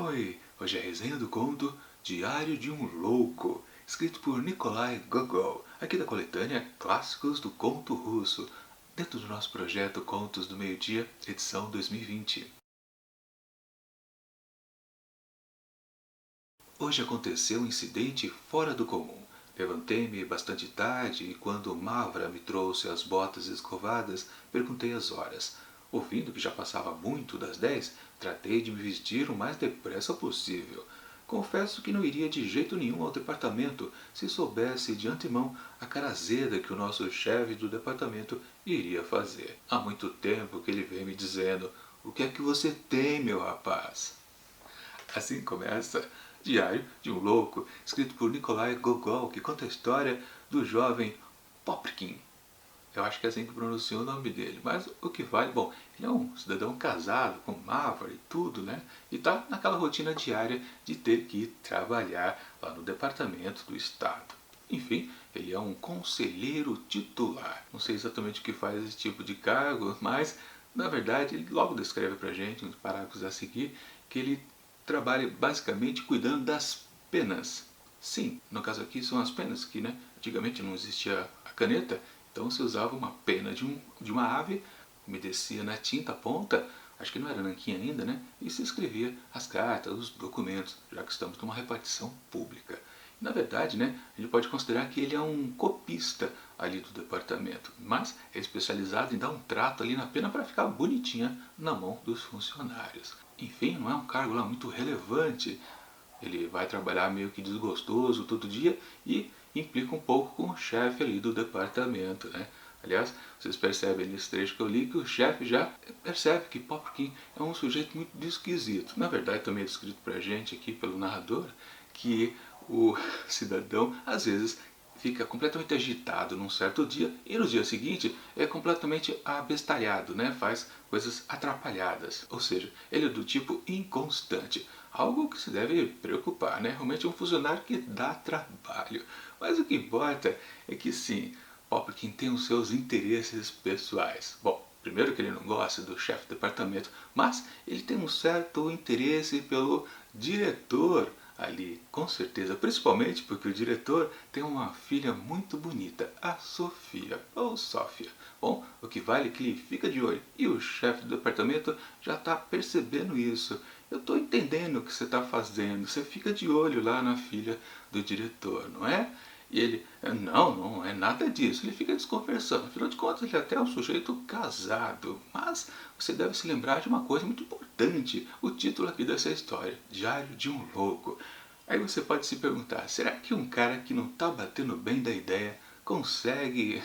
Oi! Hoje é a resenha do conto Diário de um Louco, escrito por Nikolai Gogol, aqui da coletânea Clássicos do Conto Russo, dentro do nosso projeto Contos do Meio-Dia, edição 2020. Hoje aconteceu um incidente fora do comum. Levantei-me bastante tarde e quando Mavra me trouxe as botas escovadas, perguntei as horas. Ouvindo que já passava muito das 10, tratei de me vestir o mais depressa possível. Confesso que não iria de jeito nenhum ao departamento se soubesse de antemão a cara azeda que o nosso chefe do departamento iria fazer. Há muito tempo que ele vem me dizendo: "O que é que você tem, meu rapaz?" Assim começa Diário de um Louco, escrito por Nikolai Gogol, que conta a história do jovem Popkin. Eu acho que é assim que pronuncia o nome dele, mas o que vale, bom, ele é um cidadão casado com Mavra e tudo, né? E tá naquela rotina diária de ter que ir trabalhar lá no departamento do estado. Enfim, ele é um conselheiro titular. Não sei exatamente o que faz esse tipo de cargo, mas na verdade ele logo descreve pra gente, nos parágrafos a seguir, que ele trabalha basicamente cuidando das penas. Sim, no caso aqui são as penas, que né, antigamente não existia a caneta, então se usava uma pena de uma ave, umedecia na tinta a ponta, acho que não era nanquim ainda, né? E se escrevia as cartas, os documentos, já que estamos numa repartição pública. Na verdade, né, a gente pode considerar que ele é um copista ali do departamento, mas é especializado em dar um trato ali na pena para ficar bonitinha na mão dos funcionários. Enfim, não é um cargo lá muito relevante. Ele vai trabalhar meio que desgostoso todo dia e implica um pouco com o chefe ali do departamento, né? Aliás, vocês percebem nesse trecho que eu li que o chefe já percebe que Popkin é um sujeito muito esquisito. Na verdade, também é descrito pra gente aqui pelo narrador que o cidadão, às vezes, fica completamente agitado num certo dia e no dia seguinte é completamente abestalhado, né? Faz coisas atrapalhadas. Ou seja, ele é do tipo inconstante. Algo que se deve preocupar, né? Realmente é um funcionário que dá trabalho. Mas o que importa é que sim, Popkin tem os seus interesses pessoais. Bom, primeiro que ele não gosta do chefe de departamento, mas ele tem um certo interesse pelo diretor ali, com certeza, principalmente porque o diretor tem uma filha muito bonita, a Sofia, ou Sófia. Bom, o que vale é que ele fica de olho, e o chefe do departamento já está percebendo isso. Eu estou entendendo o que você está fazendo, você fica de olho lá na filha do diretor, não é? E ele, não é nada disso, ele fica desconversando, afinal de contas ele até é um sujeito casado, mas você deve se lembrar de uma coisa muito importante, o título aqui dessa história, Diário de um Louco. Aí você pode se perguntar, será que um cara que não está batendo bem da ideia consegue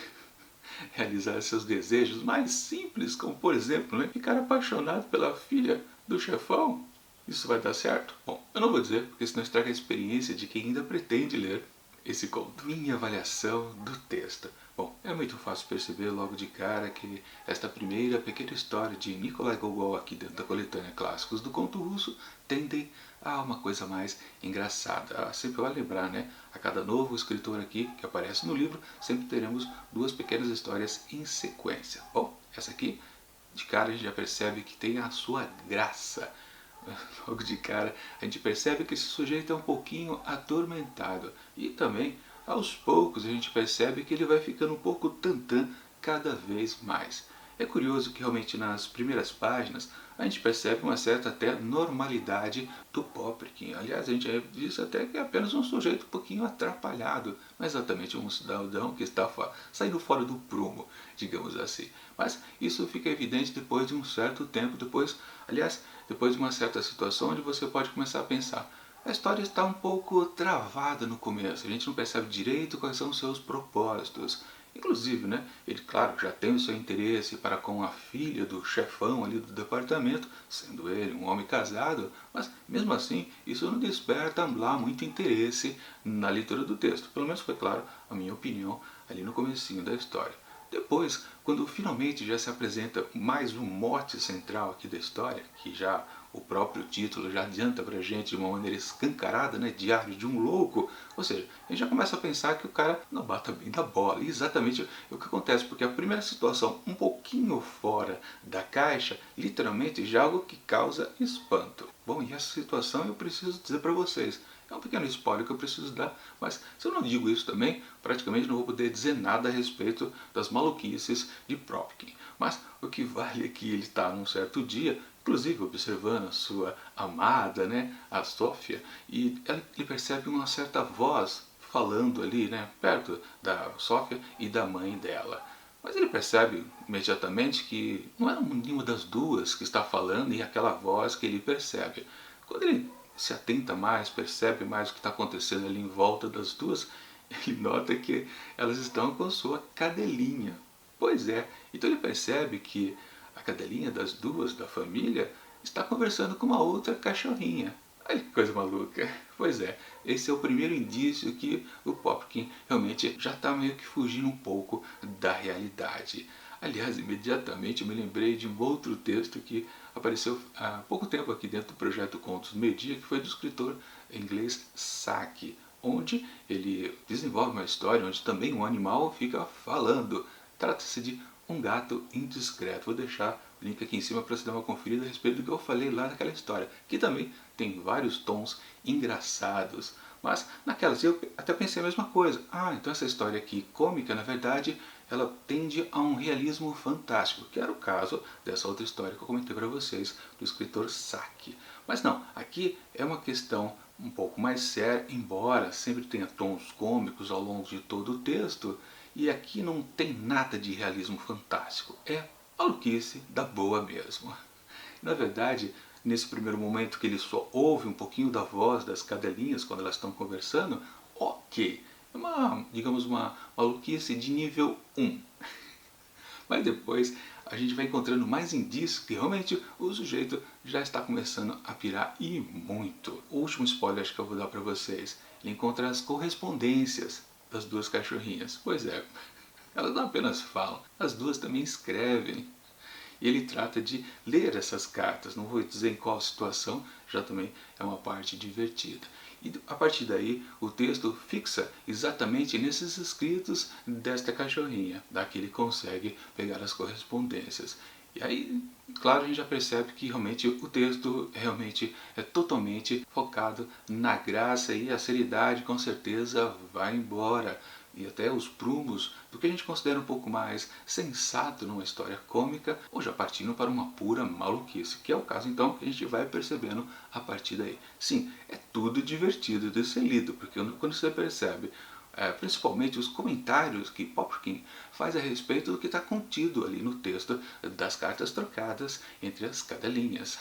realizar seus desejos mais simples, como por exemplo, né, ficar apaixonado pela filha do chefão? Isso vai dar certo? Bom, eu não vou dizer, porque senão estraga a experiência de quem ainda pretende ler esse conto. Minha avaliação do texto. Bom, é muito fácil perceber logo de cara que esta primeira pequena história de Nikolai Gogol aqui dentro da coletânea Clássicos do Conto Russo tendem a uma coisa mais engraçada. Sempre vale lembrar, né? A cada novo escritor aqui que aparece no livro, sempre teremos duas pequenas histórias em sequência. Bom, essa aqui, de cara a gente já percebe que tem a sua graça. Logo de cara a gente percebe que esse sujeito é um pouquinho atormentado e também aos poucos a gente percebe que ele vai ficando um pouco tantã cada vez mais. É curioso que realmente nas primeiras páginas a gente percebe uma certa até normalidade do Popkin. Aliás, a gente diz até que é apenas um sujeito um pouquinho atrapalhado, não é exatamente um cidadão que está saindo fora do prumo, digamos assim. Mas isso fica evidente depois de um certo tempo, depois de uma certa situação onde você pode começar a pensar, a história está um pouco travada no começo, a gente não percebe direito quais são os seus propósitos. Inclusive, né, ele, claro, já tem o seu interesse para com a filha do chefão ali do departamento, sendo ele um homem casado, mas mesmo assim isso não desperta lá muito interesse na leitura do texto. Pelo menos foi claro a minha opinião ali no comecinho da história. Depois, quando finalmente já se apresenta mais um mote central aqui da história, que já o próprio título já adianta pra gente de uma maneira escancarada, né? Diário de um louco. Ou seja, a gente já começa a pensar que o cara não bata bem da bola. E exatamente o que acontece, porque a primeira situação um pouquinho fora da caixa, literalmente já é algo que causa espanto. Bom, e essa situação eu preciso dizer para vocês. É um pequeno spoiler que eu preciso dar, mas se eu não digo isso também, praticamente não vou poder dizer nada a respeito das maluquices de Propkin. Mas o que vale é que ele está num certo dia, inclusive observando a sua amada, né, a Sofia, e ele percebe uma certa voz falando ali, né, perto da Sofia e da mãe dela. Mas ele percebe imediatamente que não é nenhuma das duas que está falando e aquela voz que ele percebe. Quando ele se atenta mais, percebe mais o que está acontecendo ali em volta das duas, ele nota que elas estão com sua cadelinha. Pois é, então ele percebe que a cadelinha das duas da família está conversando com uma outra cachorrinha. Olha que coisa maluca. Pois é, esse é o primeiro indício que o Popkin realmente já está meio que fugindo um pouco da realidade. Aliás, imediatamente eu me lembrei de um outro texto que apareceu há pouco tempo aqui dentro do projeto Contos do Meio-Dia, que foi do escritor inglês Saki, onde ele desenvolve uma história onde também um animal fica falando. Trata-se de Um Gato Indiscreto. Vou deixar o link aqui em cima para você dar uma conferida a respeito do que eu falei lá naquela história, que também tem vários tons engraçados. Mas naquelas eu até pensei a mesma coisa. Ah, então essa história aqui cômica, na verdade, ela tende a um realismo fantástico, que era o caso dessa outra história que eu comentei para vocês, do escritor Saki. Mas não, aqui é uma questão um pouco mais séria, embora sempre tenha tons cômicos ao longo de todo o texto, e aqui não tem nada de realismo fantástico, é maluquice da boa mesmo. Na verdade, nesse primeiro momento que ele só ouve um pouquinho da voz das cadelinhas quando elas estão conversando, ok, é uma, digamos, uma maluquice de nível 1. Mas depois a gente vai encontrando mais indícios que realmente o sujeito já está começando a pirar e muito. O último spoiler acho que eu vou dar para vocês. Ele encontra as correspondências das duas cachorrinhas. Pois é, elas não apenas falam, as duas também escrevem. E ele trata de ler essas cartas, não vou dizer em qual situação, já também é uma parte divertida. E a partir daí o texto fixa exatamente nesses escritos desta cachorrinha, daqui ele consegue pegar as correspondências. E aí, claro, a gente já percebe que realmente o texto realmente é totalmente focado na graça e a seriedade com certeza vai embora. E até os prumos do que a gente considera um pouco mais sensato numa história cômica, ou já partindo para uma pura maluquice, que é o caso então que a gente vai percebendo a partir daí. Sim, é tudo divertido de ser lido, porque quando você percebe principalmente os comentários que Popkin faz a respeito do que está contido ali no texto das cartas trocadas entre as cadelinhas.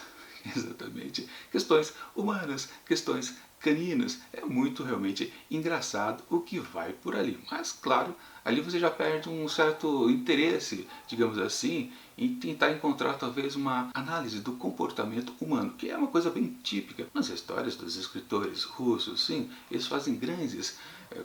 Exatamente. Questões humanas, questões caninas. É muito realmente engraçado o que vai por ali. Mas, claro, ali você já perde um certo interesse, digamos assim, em tentar encontrar talvez uma análise do comportamento humano, que é uma coisa bem típica nas histórias dos escritores russos. Sim, eles fazem grandes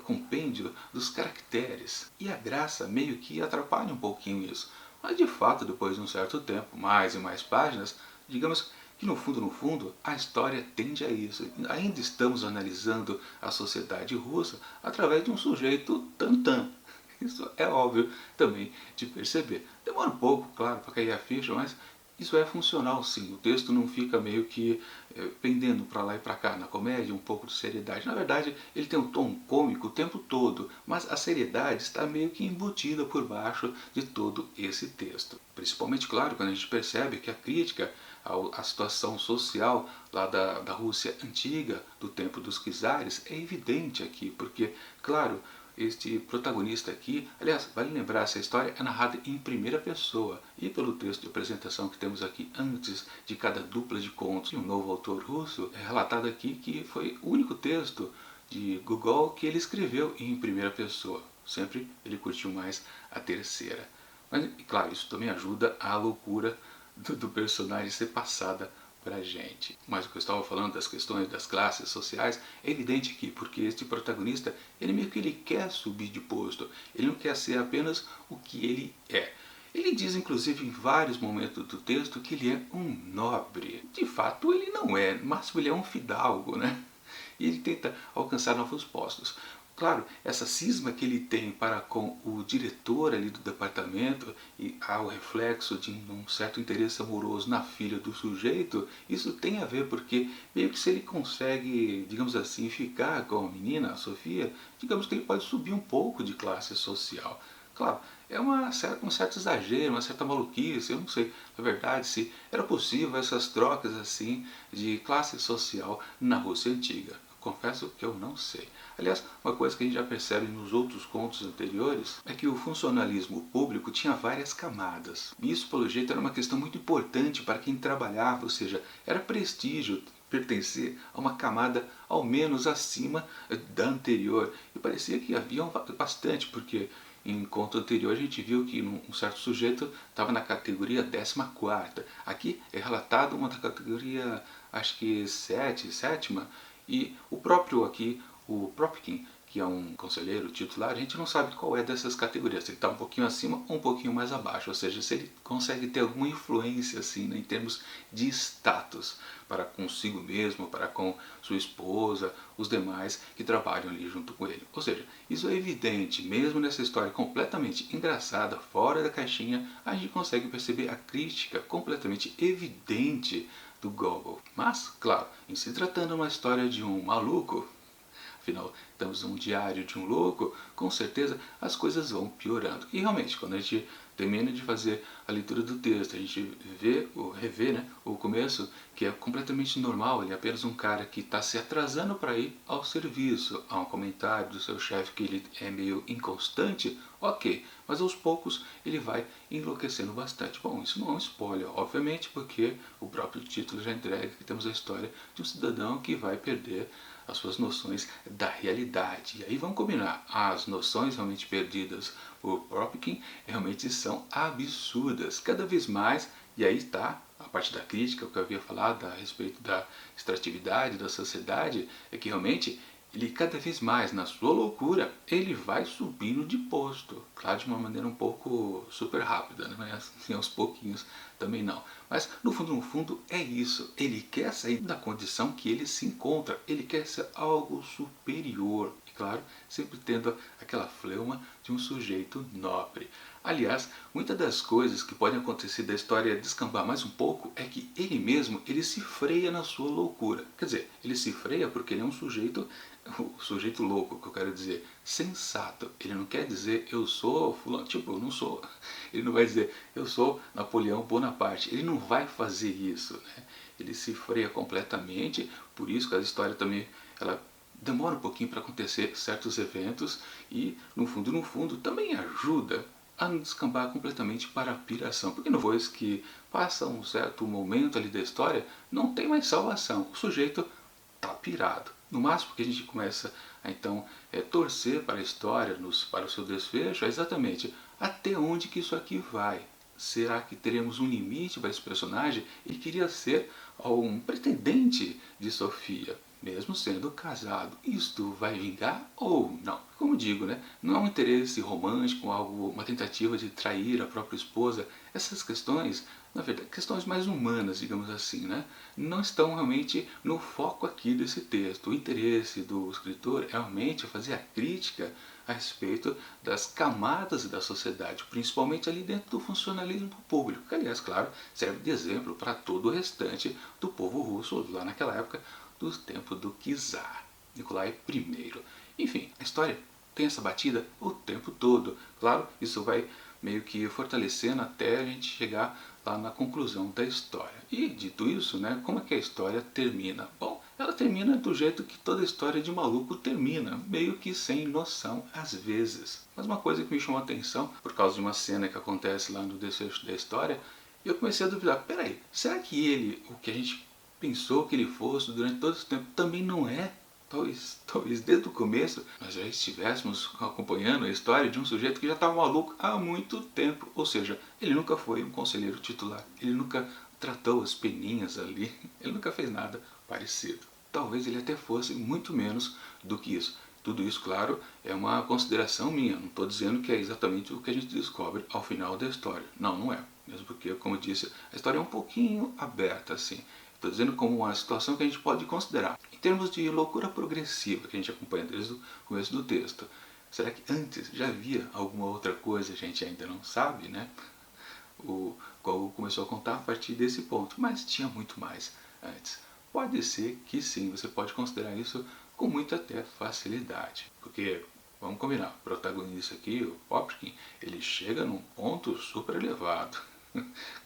compêndio dos caracteres. E a graça meio que atrapalha um pouquinho isso. Mas de fato, depois de um certo tempo, mais e mais páginas, digamos que no fundo, a história tende a isso. Ainda estamos analisando a sociedade russa através de um sujeito tantã. Isso é óbvio também de perceber. Demora um pouco, claro, para cair a ficha, mas isso é funcional sim. O texto não fica meio que pendendo para lá e para cá. Na comédia, um pouco de seriedade. Na verdade, ele tem um tom cômico o tempo todo, mas a seriedade está meio que embutida por baixo de todo esse texto. Principalmente, claro, quando a gente percebe que a crítica à situação social lá da Rússia antiga, do tempo dos czares, é evidente aqui, porque, claro, este protagonista aqui, aliás, vale lembrar, essa história é narrada em primeira pessoa, e pelo texto de apresentação que temos aqui antes de cada dupla de contos de um novo autor russo, é relatado aqui que foi o único texto de Gogol que ele escreveu em primeira pessoa. Sempre ele curtiu mais a terceira. Mas, claro, isso também ajuda a loucura do personagem ser passada pra gente. Mas o que eu estava falando das questões das classes sociais é evidente aqui, porque este protagonista, ele meio que ele quer subir de posto, ele não quer ser apenas o que ele é. Ele diz, inclusive, em vários momentos do texto que ele é um nobre. De fato, ele não é, no máximo ele é um fidalgo, né? E ele tenta alcançar novos postos. Claro, essa cisma que ele tem para com o diretor ali do departamento e há o reflexo de um certo interesse amoroso na filha do sujeito, isso tem a ver porque meio que se ele consegue, digamos assim, ficar com a menina, a Sofia, digamos que ele pode subir um pouco de classe social. Claro, é um certo exagero, uma certa maluquice, eu não sei, na verdade, se era possível essas trocas assim de classe social na Rússia Antiga. Confesso que eu não sei. Aliás, uma coisa que a gente já percebe nos outros contos anteriores é que o funcionalismo público tinha várias camadas. E isso, pelo jeito, era uma questão muito importante para quem trabalhava, ou seja, era prestígio pertencer a uma camada ao menos acima da anterior. E parecia que havia bastante, porque em conto anterior a gente viu que um certo sujeito estava na categoria 14ª. Aqui é relatado uma da categoria, acho que sétima, e o próprio aqui, o Propkin, que é um conselheiro titular, a gente não sabe qual é dessas categorias, se ele está um pouquinho acima ou um pouquinho mais abaixo, ou seja, se ele consegue ter alguma influência assim, né, em termos de status para consigo mesmo, para com sua esposa, os demais que trabalham ali junto com ele. Ou seja, isso é evidente, mesmo nessa história completamente engraçada, fora da caixinha, a gente consegue perceber a crítica completamente evidente do Gogol. Mas, claro, em se tratando de uma história de um maluco, afinal, estamos num diário de um louco, com certeza as coisas vão piorando. E realmente, quando a gente termina de fazer a leitura do texto, a gente revê, né, o começo, que é completamente normal, ele é apenas um cara que está se atrasando para ir ao serviço. Há um comentário do seu chefe que ele é meio inconstante, ok, mas aos poucos ele vai enlouquecendo bastante. Bom, isso não é um spoiler, obviamente, porque o próprio título já entrega que temos a história de um cidadão que vai perder as suas noções da realidade. E aí vamos combinar, as noções realmente perdidas por Propkin realmente são absurdas, cada vez mais, e aí está a parte da crítica que eu havia falado a respeito da extratividade da sociedade, é que realmente ele cada vez mais, na sua loucura, ele vai subindo de posto. Claro, de uma maneira um pouco super rápida, né? Mas assim, aos pouquinhos também não. Mas no fundo, é isso. Ele quer sair da condição que ele se encontra. Ele quer ser algo superior. E claro, sempre tendo aquela fleuma de um sujeito nobre. Aliás, muitas das coisas que podem acontecer da história descambar mais um pouco é que ele mesmo, ele se freia na sua loucura. Quer dizer, ele se freia porque ele é um sujeito, o sujeito louco, que eu quero dizer, sensato. Ele não quer dizer eu sou fulano, tipo, eu não sou. Ele não vai dizer eu sou Napoleão Bonaparte. Ele não vai fazer isso, né? Ele se freia completamente, por isso que a história também ela demora um pouquinho para acontecer certos eventos e no fundo também ajuda a não descambar completamente para a piração. Porque no Voice que passa um certo momento ali da história, não tem mais salvação. O sujeito está pirado. No máximo que a gente começa a então torcer para a história, para o seu desfecho, é exatamente até onde que isso aqui vai. Será que teremos um limite para esse personagem? Ele queria ser um pretendente de Sofia, mesmo sendo casado. Isto vai vingar ou não? Como digo, né? Não é um interesse romântico, algo, uma tentativa de trair a própria esposa. Essas questões, na verdade, questões mais humanas, digamos assim, né? Não estão realmente no foco aqui desse texto. O interesse do escritor é realmente fazer a crítica a respeito das camadas da sociedade, principalmente ali dentro do funcionalismo público, que aliás, claro, serve de exemplo para todo o restante do povo russo lá naquela época, dos tempos do czar, Nicolai I. Enfim, a história tem essa batida o tempo todo. Claro, isso vai meio que fortalecendo até a gente chegar lá na conclusão da história. E dito isso, né, como é que a história termina? Bom, ela termina do jeito que toda história de maluco termina, meio que sem noção às vezes. Mas uma coisa que me chamou a atenção, por causa de uma cena que acontece lá no desfecho da história, eu comecei a duvidar, peraí, será que ele, o que a gente pensou que ele fosse durante todo esse tempo, também não é? Talvez desde o começo nós já estivéssemos acompanhando a história de um sujeito que já estava maluco há muito tempo. Ou seja, ele nunca foi um conselheiro titular, ele nunca tratou as peninhas ali, ele nunca fez nada parecido. Talvez ele até fosse muito menos do que isso. Tudo isso, claro, é uma consideração minha, não estou dizendo que é exatamente o que a gente descobre ao final da história. Não, não é. Mesmo porque, como eu disse, a história é um pouquinho aberta, assim. Estou dizendo como uma situação que a gente pode considerar. Em termos de loucura progressiva, que a gente acompanha desde o começo do texto, será que antes já havia alguma outra coisa? A gente ainda não sabe, né? O Gogol começou a contar a partir desse ponto, mas tinha muito mais antes. Pode ser que sim, você pode considerar isso com muita até facilidade, porque vamos combinar, o protagonista aqui, o Popkin, ele chega num ponto super elevado,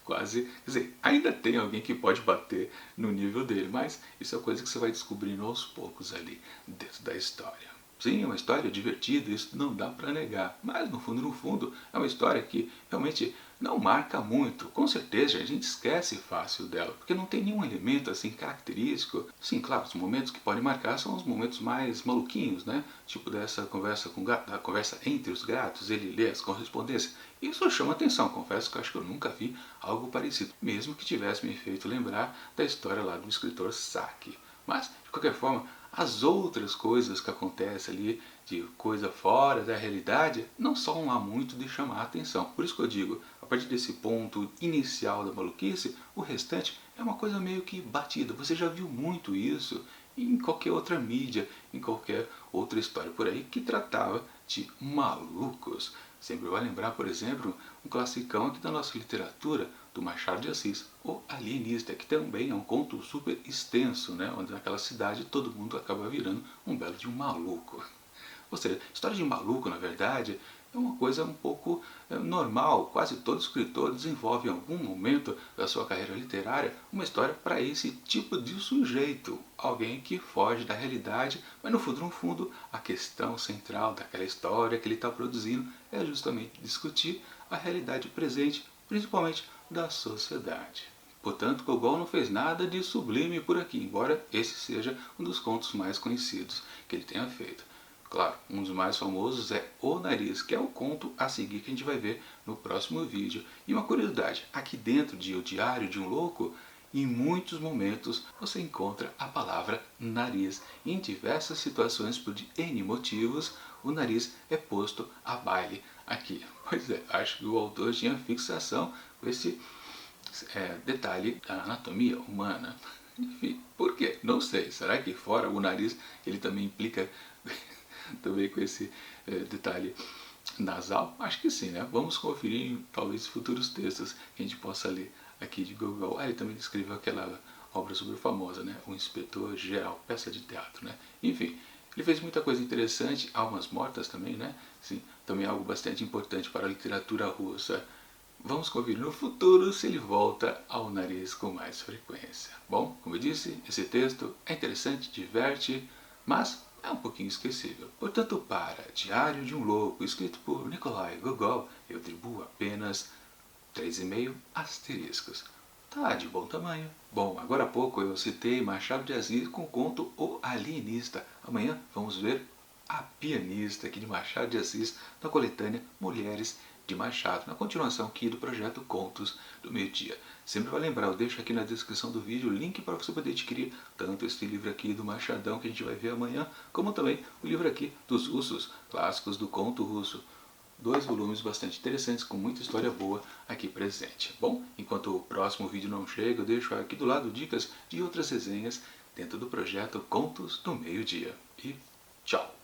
quase, quer dizer, ainda tem alguém que pode bater no nível dele, mas isso é coisa que você vai descobrindo aos poucos ali dentro da história. Sim, é uma história divertida, isso não dá para negar, mas no fundo, é uma história que realmente não marca muito. Com certeza a gente esquece fácil dela, porque não tem nenhum elemento assim característico. Sim, claro, os momentos que podem marcar são os momentos mais maluquinhos, né? Tipo dessa conversa com o gato, a conversa entre os gatos, ele lê as correspondências. Isso chama atenção, confesso que eu acho que eu nunca vi algo parecido, mesmo que tivesse me feito lembrar da história lá do escritor Saki. Mas, de qualquer forma, as outras coisas que acontecem ali, de coisa fora da realidade, não são lá muito de chamar a atenção. Por isso que eu digo, a partir desse ponto inicial da maluquice, o restante é uma coisa meio que batida. Você já viu muito isso em qualquer outra mídia, em qualquer outra história por aí que tratava de malucos. Sempre vai lembrar, por exemplo, um classicão aqui da nossa literatura, do Machado de Assis, O Alienista, que também é um conto super extenso, né? Onde naquela cidade todo mundo acaba virando um belo de um maluco. Ou seja, história de maluco, na verdade, é uma coisa um pouco normal. Quase todo escritor desenvolve em algum momento da sua carreira literária uma história para esse tipo de sujeito. Alguém que foge da realidade, mas no fundo, a questão central daquela história que ele está produzindo é justamente discutir a realidade presente, principalmente da sociedade. Portanto, Gogol não fez nada de sublime por aqui, embora esse seja um dos contos mais conhecidos que ele tenha feito. Claro, um dos mais famosos é O Nariz, que é o conto a seguir que a gente vai ver no próximo vídeo. E uma curiosidade, aqui dentro de O Diário de um Louco, em muitos momentos você encontra a palavra nariz. Em diversas situações, por N motivos, o nariz é posto a baile aqui. Pois é, acho que o autor tinha fixação com esse detalhe da anatomia humana. Enfim, por quê? Não sei. Será que fora o nariz ele também implica também com esse detalhe nasal? Acho que sim, né? Vamos conferir em talvez futuros textos que a gente possa ler aqui de Gogol. Ele também escreveu aquela obra super famosa, né? O Inspetor Geral, peça de teatro, né? Enfim, ele fez muita coisa interessante, Almas Mortas também, né? Sim, também algo bastante importante para a literatura russa. Vamos conferir no futuro se ele volta ao nariz com mais frequência. Bom, como eu disse, esse texto é interessante, diverte, mas é um pouquinho esquecível. Portanto, para Diário de um Louco, escrito por Nikolai Gogol, eu atribuo apenas 3,5 asteriscos. Tá de bom tamanho. Bom, agora há pouco eu citei Machado de Assis com o conto O Alienista. Amanhã vamos ver A Pianista, aqui de Machado de Assis, na coletânea Mulheres de Machado, na continuação aqui do projeto Contos do Meio-Dia. Sempre vai lembrar, eu deixo aqui na descrição do vídeo o link para você poder adquirir tanto este livro aqui do Machadão que a gente vai ver amanhã, como também o livro aqui dos russos, clássicos do conto russo. 2 volumes bastante interessantes, com muita história boa aqui presente. Bom, enquanto o próximo vídeo não chega, eu deixo aqui do lado dicas de outras resenhas dentro do projeto Contos do Meio-Dia. E tchau!